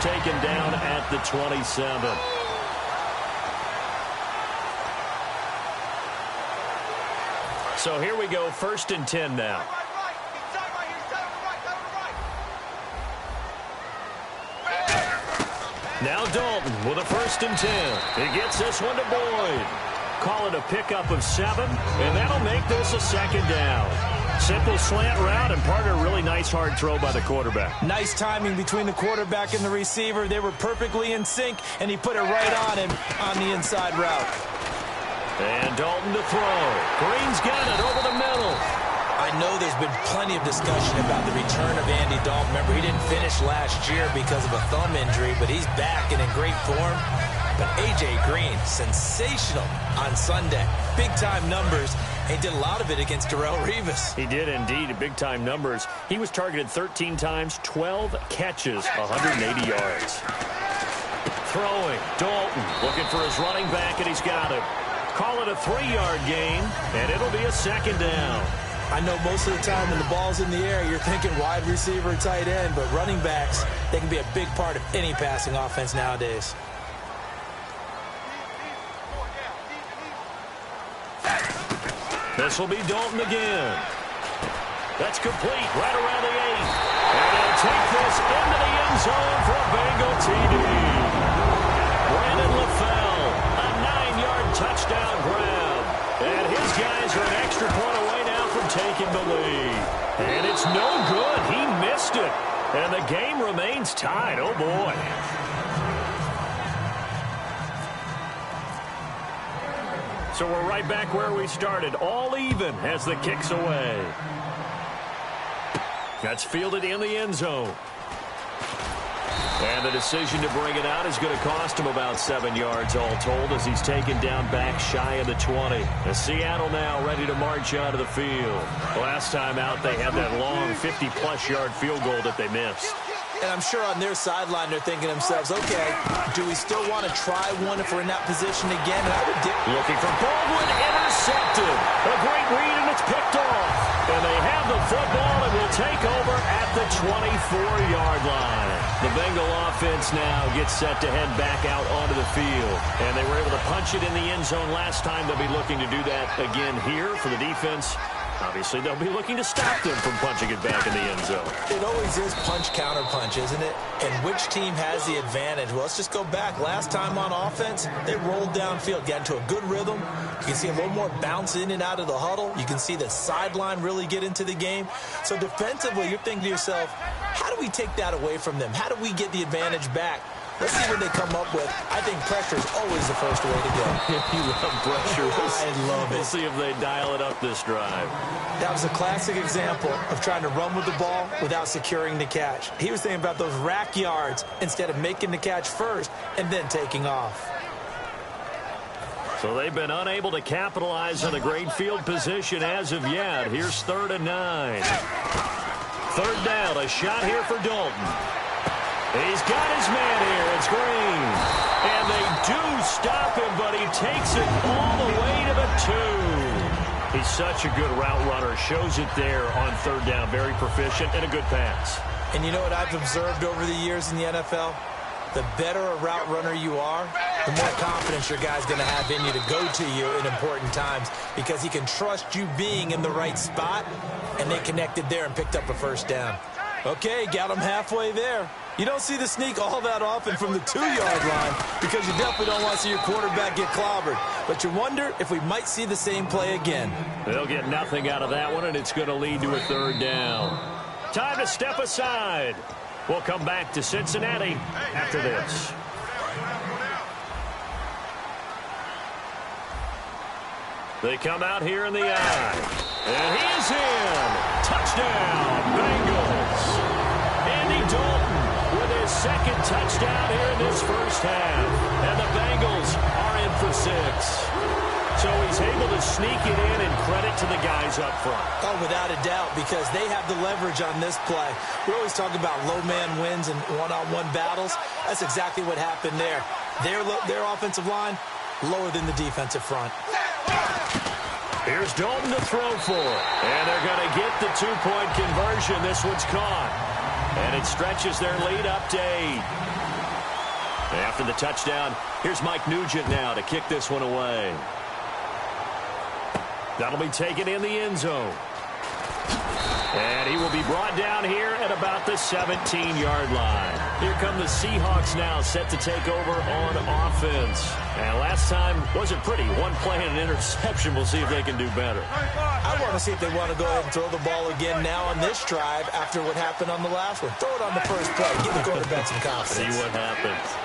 taken down at the 27. So here we go, 1st and 10 now. Now Dalton with a 1st and 10. He gets this one to Boyd. Call it a pickup of 7, and that'll make this a 2nd down. Simple slant route, and part of a really nice hard throw by the quarterback. Nice timing between the quarterback and the receiver. They were perfectly in sync, and he put it right on him on the inside route. And Dalton to throw. Green's got it over the middle. I know there's been plenty of discussion about the return of Andy Dalton. Remember, he didn't finish last year because of a thumb injury, but he's back and in great form. But A.J. Green, sensational on Sunday. Big-time numbers. He did a lot of it against Rlbutler08's. He did indeed, big-time numbers. He was targeted 13 times, 12 catches, 180 yards. Throwing, Dalton looking for his running back, and he's got him. Call it a 3-yard gain, and it'll be a 2nd down. I know most of the time when the ball's in the air, you're thinking wide receiver, tight end, but running backs, they can be a big part of any passing offense nowadays. This will be Dalton again. That's complete right around the 8. And he'll take this into the end zone for a Bengal TD. Brandon LaFell, a 9-yard touchdown grab. And his guys are an extra point away now from taking the lead. And it's no good. He missed it. And the game remains tied. Oh, boy. So we're right back where we started, all even as the kick's away. That's fielded in the end zone. And the decision to bring it out is going to cost him about 7 yards all told as he's taken down back shy of the 20. And Seattle now ready to march out of the field. Last time out they had that long 50-plus yard field goal that they missed. And I'm sure on their sideline they're thinking to themselves, okay, do we still want to try one if we're in that position again? And I would looking for Baldwin, intercepted. A great read, and it's picked off. And they have the football and will take over at the 24-yard line. The Bengal offense now gets set to head back out onto the field. And they were able to punch it in the end zone last time. They'll be looking to do that again here for the defense. Obviously, they'll be looking to stop them from punching it back in the end zone. It always is punch-counter-punch, isn't it? And which team has the advantage? Well, let's just go back. Last time on offense, they rolled downfield, got into a good rhythm. You can see a little more bounce in and out of the huddle. You can see the sideline really get into the game. So defensively, you're thinking to yourself, how do we take that away from them? How do we get the advantage back? Let's see what they come up with. I think pressure is always the first way to go. You love pressure. I love it. We'll see if they dial it up this drive. That was a classic example of trying to run with the ball without securing the catch. He was thinking about those rack yards instead of making the catch first and then taking off. So they've been unable to capitalize on the great field position as of yet. Here's 3rd and 9. 3rd down, a shot here for Dalton. He's got his man here. It's Green. And they do stop him, but he takes it all the way to the 2. He's such a good route runner. Shows it there on 3rd down. Very proficient and a good pass. And you know what I've observed over the years in the NFL? The better a route runner you are, the more confidence your guy's going to have in you to go to you in important times because he can trust you being in the right spot, and they connected there and picked up a 1st down. Okay, got him halfway there. You don't see the sneak all that often from the 2-yard line because you definitely don't want to see your quarterback get clobbered. But you wonder if we might see the same play again. They'll get nothing out of that one, and it's going to lead to a 3rd down. Time to step aside. We'll come back to Cincinnati after this. They come out here in the eye. And he is in. Touchdown, Bengals. Andy Dalton with his 2nd touchdown here in this first half. And the Bengals are in for 6. So he's able to sneak it in, and credit to the guys up front. Oh, without a doubt, because they have the leverage on this play. We always talk about low man wins and one-on-one battles. That's exactly what happened there. Their offensive line, lower than the defensive front. Here's Dalton to throw for. And they're going to get the 2-point conversion. This one's caught. And it stretches their lead up to 8. After the touchdown, here's Mike Nugent now to kick this one away. That'll be taken in the end zone. And he will be brought down here at about the 17-yard line. Here come the Seahawks now, set to take over on offense. And last time wasn't pretty. One play and an interception. We'll see if they can do better. I want to see if they want to go ahead and throw the ball again now on this drive after what happened on the last one. Throw it on the first play. Give the quarterback some confidence. See what happens.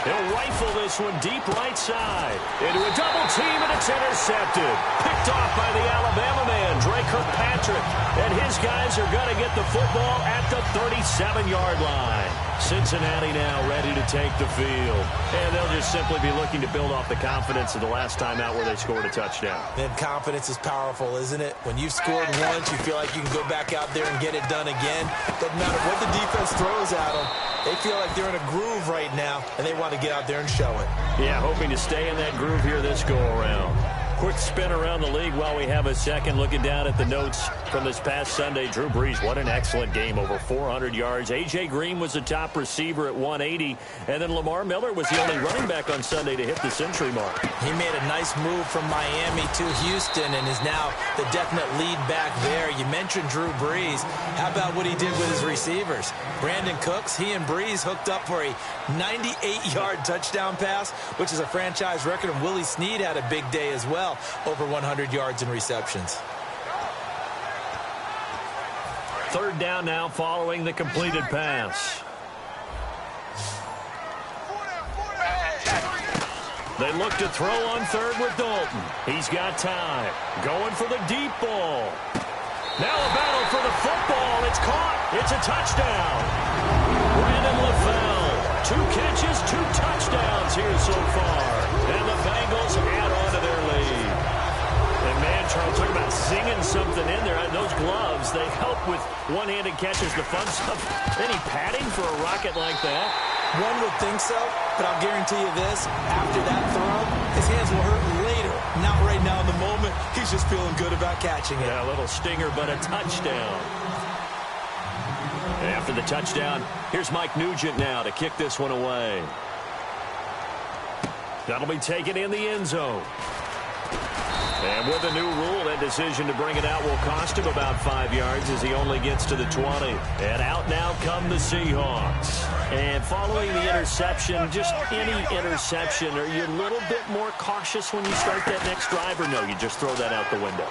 He'll rifle this one deep right side. Into a double team, and it's intercepted. Picked off by the Alabama man, Dre Kirkpatrick. And his guys are going to get the football at the 37-yard line. Cincinnati now ready to take the field. And they'll just simply be looking to build off the confidence of the last time out where they scored a touchdown. And confidence is powerful, isn't it? When you've scored once, you feel like you can go back out there and get it done again. Doesn't matter what the defense throws at them. They feel like they're in a groove right now, and they want to get out there and show it. Yeah, hoping to stay in that groove here this go-around. Quick spin around the league while we have a second. Looking down at the notes from this past Sunday. Drew Brees, what an excellent game, over 400 yards. A.J. Green was the top receiver at 180. And then Lamar Miller was the only running back on Sunday to hit the century mark. He made a nice move from Miami to Houston and is now the definite lead back there. You mentioned Drew Brees. How about what he did with his receivers? Brandon Cooks, he and Brees hooked up for a 98-yard touchdown pass, which is a franchise record. And Willie Snead had a big day as well. Over 100 yards in receptions. Third down now following the completed pass. They look to throw on third with Dalton. He's got time. Going for the deep ball. Now a battle for the football. It's caught. It's a touchdown. Brandon LaFell. 2 catches, 2 touchdowns here so far. And the Bengals add on to their lead. And man, Charles, talk about zinging something in there. Those gloves, they help with one-handed catches, the fun stuff. Any padding for a rocket like that? One would think so, but I'll guarantee you this. After that throw, his hands will hurt later. Not right now in the moment. He's just feeling good about catching it. Yeah, a little stinger, but a touchdown. And after the touchdown, here's Mike Nugent now to kick this one away. That'll be taken in the end zone. And with a new rule, that decision to bring it out will cost him about 5 yards as he only gets to the 20. And out now come the Seahawks. And following the interception, just any interception, are you a little bit more cautious when you start that next drive, or no, you just throw that out the window?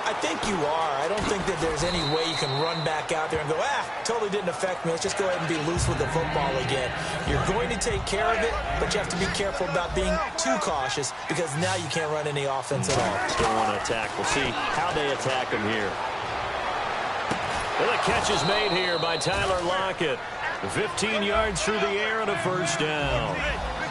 I think you are. I don't think that there's any way you can run back out there and go, totally didn't affect me. Let's just go ahead and be loose with the football again. You're going to take care of it, but you have to be careful about being too cautious because now you can't run any offense at all. Still want to attack. We'll see how they attack him here. Well, the catch is made here by Tyler Lockett. 15 yards through the air and a first down.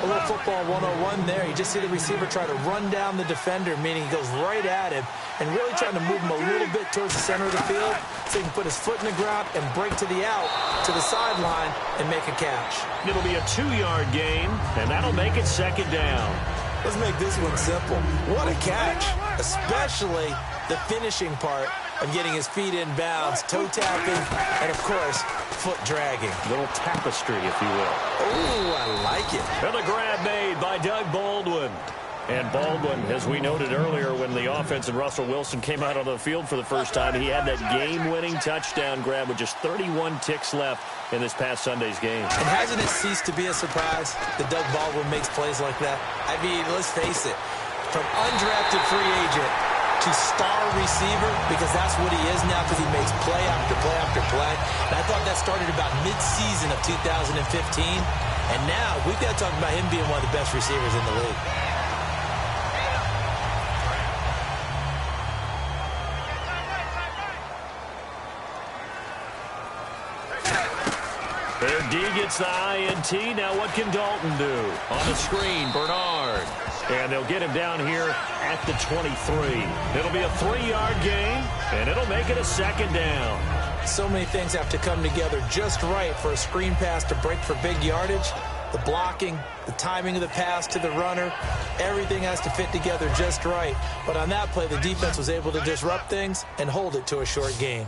A little football 101 there. You just see the receiver try to run down the defender, meaning he goes right at him and really trying to move him a little bit towards the center of the field so he can put his foot in the ground and break to the out, to the sideline, and make a catch. It'll be a 2-yard gain, and that'll make it second down. Let's make this one simple. What a catch, especially the finishing part of getting his feet in bounds, toe tapping, and, of course, foot dragging. Little tapestry, if you will. Oh, I like it. And the grab made by Doug Baldwin. And Baldwin, as we noted earlier, when the offense and Russell Wilson came out on the field for the first time, he had that game-winning touchdown grab with just 31 ticks left in this past Sunday's game. And hasn't it ceased to be a surprise that Doug Baldwin makes plays like that? I mean, let's face it, from undrafted free agent to star receiver, because that's what he is now, because he makes play after play after play. And I thought that started about mid-season of 2015. And now we've got to talk about him being one of the best receivers in the league. Their D gets the INT. Now what can Dalton do? On the screen, Bernard. And they'll get him down here at the 23. It'll be a 3-yard gain, and it'll make it a second down. So many things have to come together just right for a screen pass to break for big yardage. The blocking, the timing of the pass to the runner, everything has to fit together just right. But on that play, the defense was able to disrupt things and hold it to a short gain.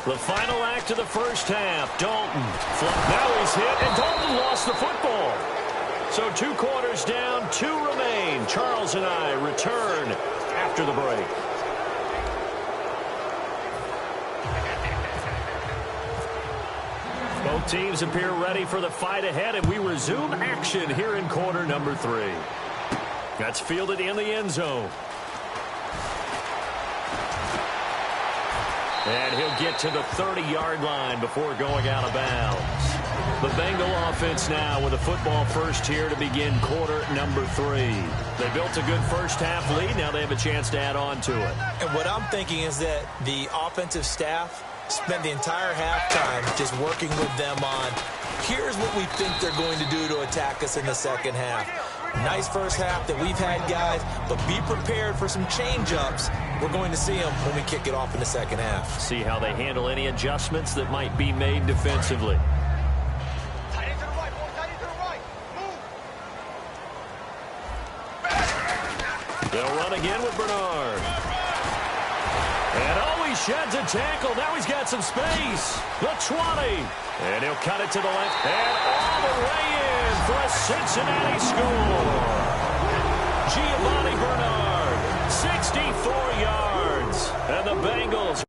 The final act of the first half. Dalton. Now he's hit, and Dalton lost the football. So 2 quarters down, 2 remain. Charles and I return after the break. Both teams appear ready for the fight ahead, and we resume action here in quarter number 3. That's fielded in the end zone. And he'll get to the 30-yard line before going out of bounds. The Bengal offense now with a football first here to begin quarter number 3. They built a good first half lead. Now they have a chance to add on to it. And what I'm thinking is that the offensive staff spent the entire halftime just working with them on, here's what we think they're going to do to attack us in the second half. Nice first half that we've had, guys, but be prepared for some change-ups. We're going to see them when we kick it off in the second half. See how they handle any adjustments that might be made defensively. They'll run again with Bernard. And he sheds a tackle. Now he's got some space. The 20. And he'll cut it to the left. And all the way in for a Cincinnati score. Giovanni Bernard, 64 yards. And the Bengals